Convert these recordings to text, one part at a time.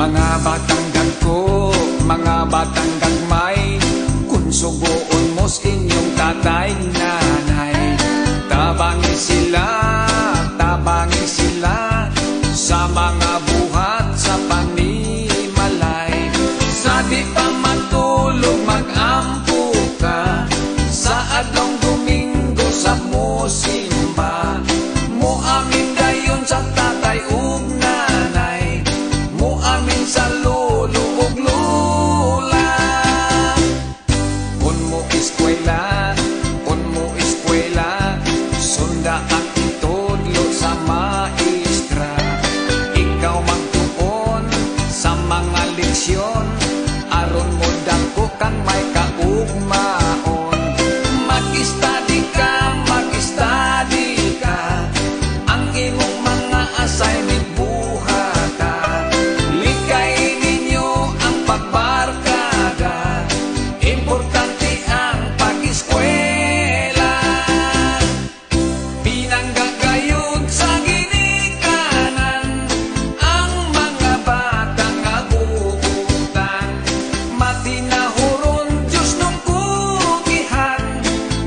Mga batang gagko, mga batang gagmay, kung sugoon mos inyong tatay nanay, tabangi sila sa mga buhat sa panimalay. Sa di pa matulog mag-ampo ka, sa adlong Domingo sa musimba, mo amin dayon sa tatay ug nanay, mo amin sa lolo ug lola. Kun mo eskwela, sunda ang itudlo sa maestra. Ikaw magtuon sa mga leksyon, aron mo dangko kang may kaugmaon. Mag-study ka, ang imong mga assignment buhata. Likay ninyo ang pagbarkada, importante ang pag-eskwela. Pinanggagayod sa ginikanan ang mga batang agutan, matinahuron Diyos nung kugihan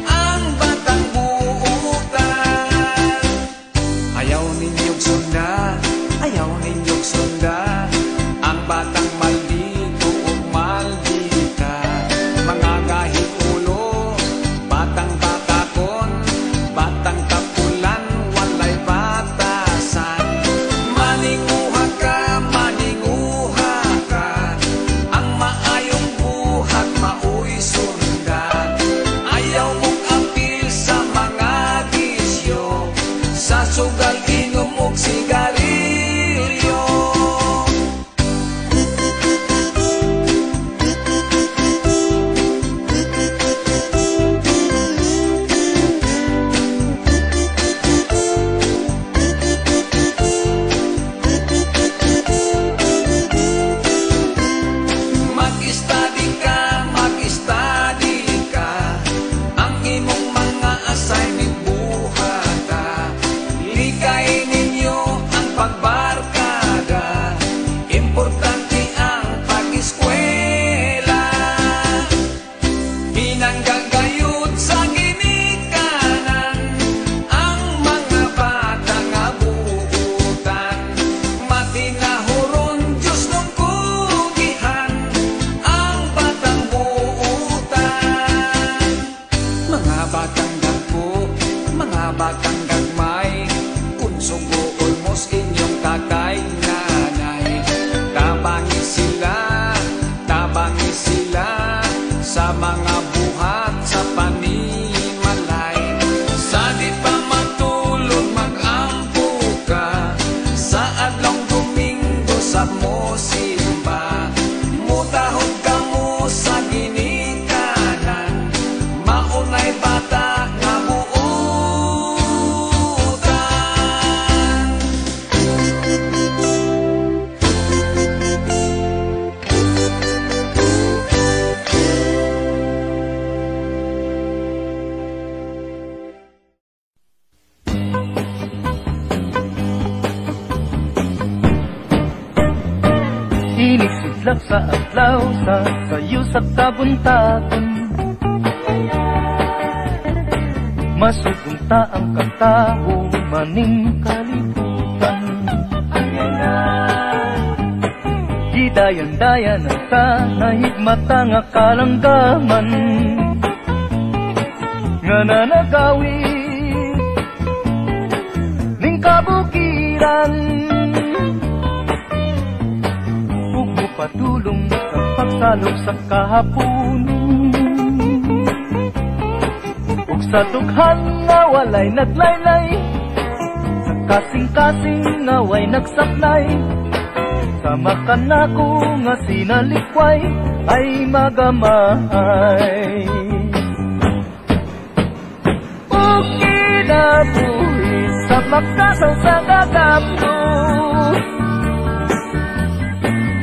ang batang buutan. Ayaw ninyong sunda ang batang maldito o maldita. Mga gahit ulo, batang batakon, batang kapulan, walay batasan. Maninguha ka, ang maayong buhat maoy sundan. Ayaw mong apil sa mga gisyo, sa sugal inom ug sigarilyo. Mag-study ka, ang imong mga assignment buhata. Likay ninyo ang pagbarkada, importante ang pag-eskwela. Pinanggagayod sa ginikanan ang mga batang abuutan, matinahuron Diyos nung kugihan ang batang buutan. Mga batang gagpo, mga batang gagmay, kung sugoon mos inyong tatay nanay, tabangi sila sa mga buhat sa panimalay. Sa di pa matulog mag-ampo ka, sa adlong Domingo sa musimba, mutahod ka mo sa ginikanan, maunay bata nga buutan. Inisidlak sa adlaw sa sayo sa tabuntagon, masugunta ang katao maning kalibutan. Gidayan-dayan ang sa nahigmata nga kalanggaman, nga nanagawid ning kabukiran. Ug mupadulong sa pagsalog sa kahapunon, ug sa dughan nga walay naglaylay, sa kasing-kasing nga way nagsaklay. Sama ka na ko nga sinalikway ay magamay. Ug kinabuhi sa makasaw sa gagamdo,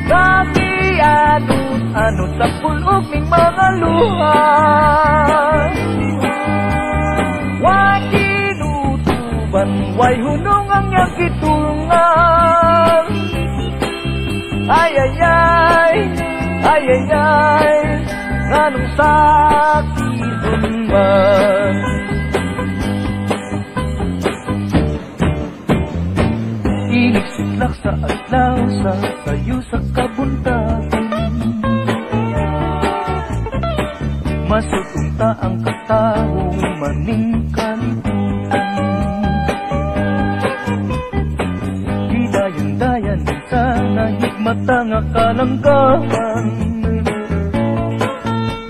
kakianot-anot sa pulog ning mga luha. Wakinutuban way hunong ang iyang gitungan, Ay ay ay, ay ay ay, nganong sakiton man. Inigsiklak sa adlaw sa sayo sa kabuntagan, masutunta ang katao maning kalibutan. Dayan sa nahigmata nga kalanggaman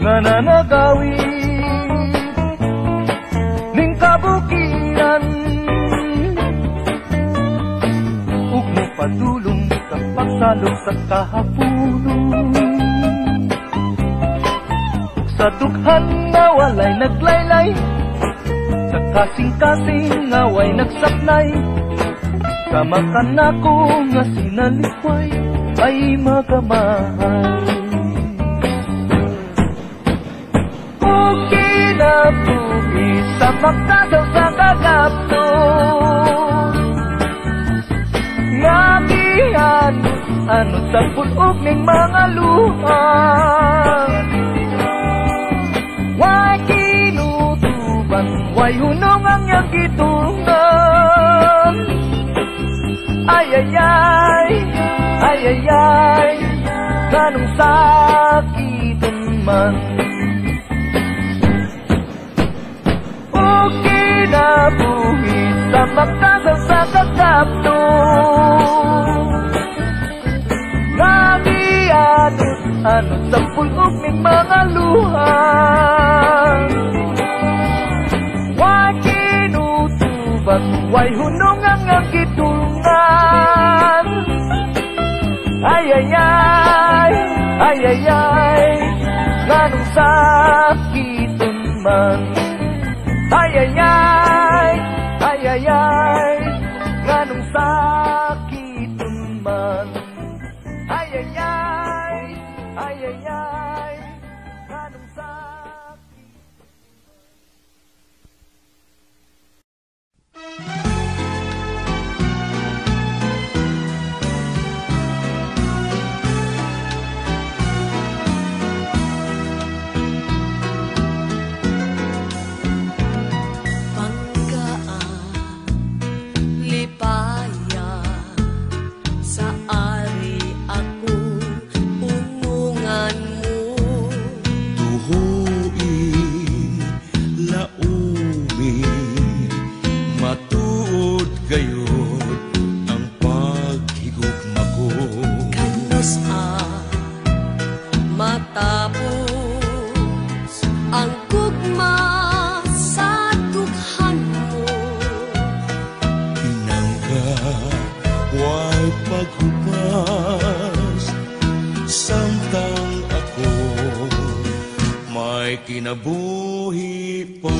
nga nanagawi ning kabukiran, ug mo padulong sa pagsalog sa kahapulong, sa dughan nga walay naglaylay, sa kasing-kasing nga way nagsapnay. Kamakan ako nga sinalikway ay magamahay. O kinabuhi sa makadaw sa kagapto, nga giano sa pulog ning mga luha. Way kinutuban, way hunong ang iyang gitungan. Ay ay ay, ay ay ay, ganong sakitan man. O kinabuhi sa magdasal sa kakapto, ano sa pulog ng mga luha. Way kinutuban, way hunong ang gitulungan. Ay ay ay, ay ay ay, ganong sakiton man. Ay ay ay, ay ay ay, ganong sakiton man. Ay ay ay, ay ay ay, ganong sakiton. Kinabuhi pa.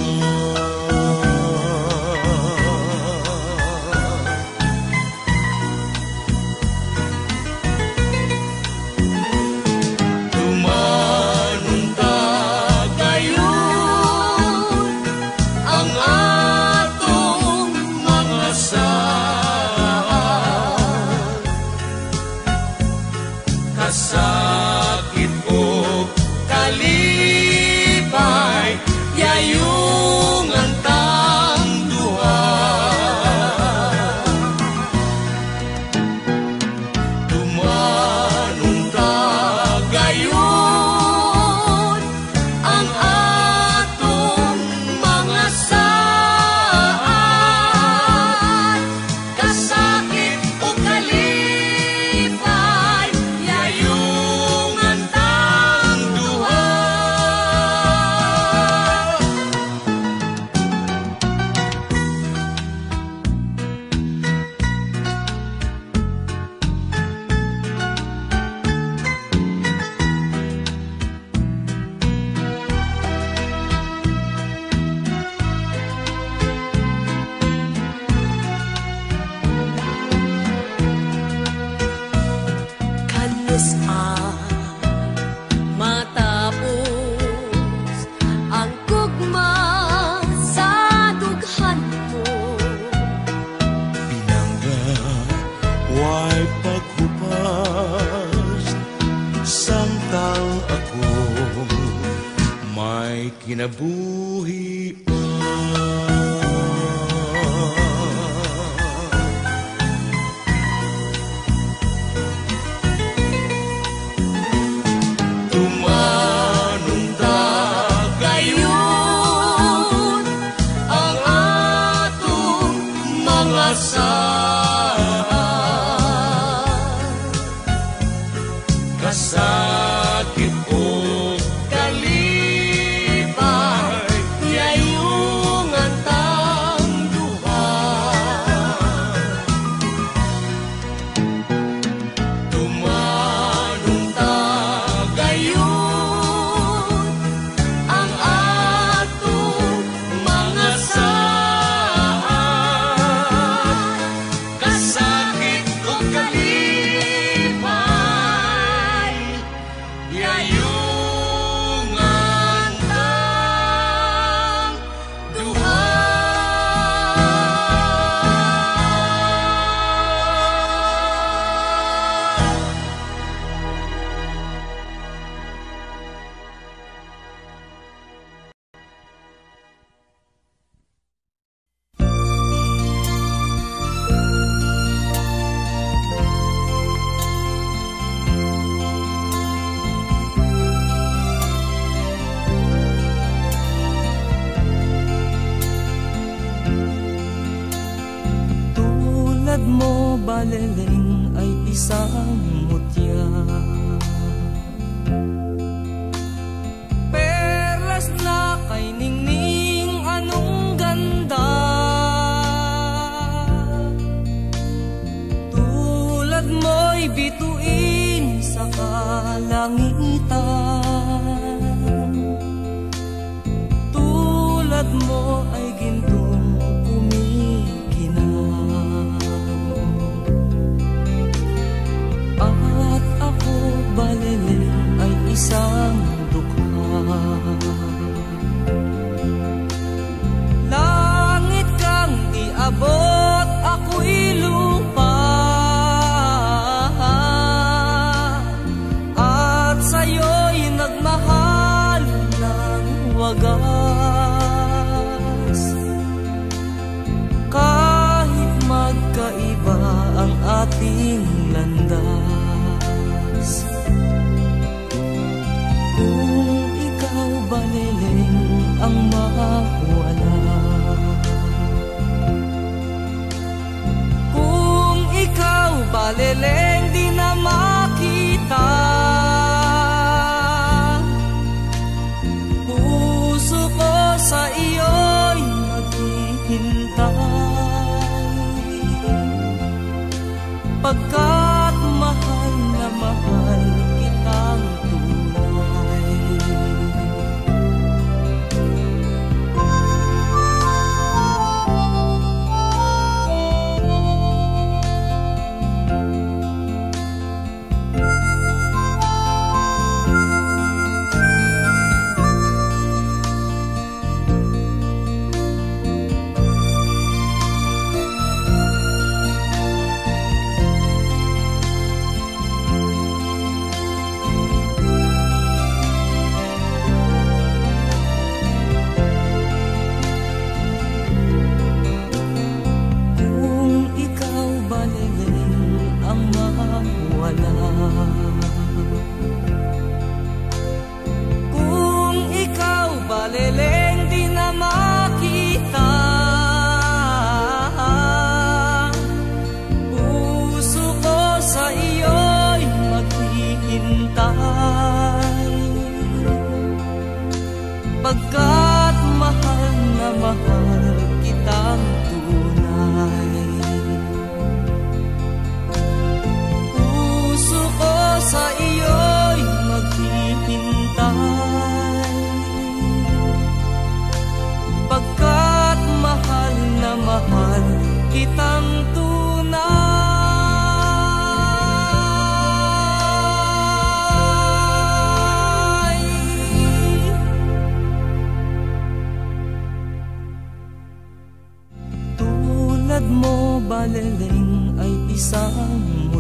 Tumanunta gayon ang atong mga saan, kasakit o kalipay, yayong antang duha. Tumanunta gayon ang atong mga saan, kasakit o kalipay, yayong antang duha. Kanos matapos ang gugma sa dughan mo, Pinangga, way paghupas kinabuhi. Tumanong gayon ang atong mga Kasakit o kalipay, yayong antang duha. Tumanong gayon ang atong mga kasakit o kalipay, yayong antang duha. Tulad mo baleleng ay isang mutya, perlas na kay ningning anong ganda. Tulad mo'y bituin sa kalangitan, tulad mo ay gintong kumikinang. At ako baleleng ay isang dukha, langit kang iabot, ako'y lupa, at sa'yo'y nagmahal ng wagas. Kahit magkaiba ang ating landas, kung ikaw baleleng ang mawala, kung ikaw baleleng di na makita, puso ko sa iyo'y maghihintay. Pagkat mahal na mahal kitang tunay. Pagkat mahal na mahal kitang tunay. Puso ko sa iyo'y maghihintay. Pagkat mahal na mahal kitang tunay. Tulad mo baleleng ay isang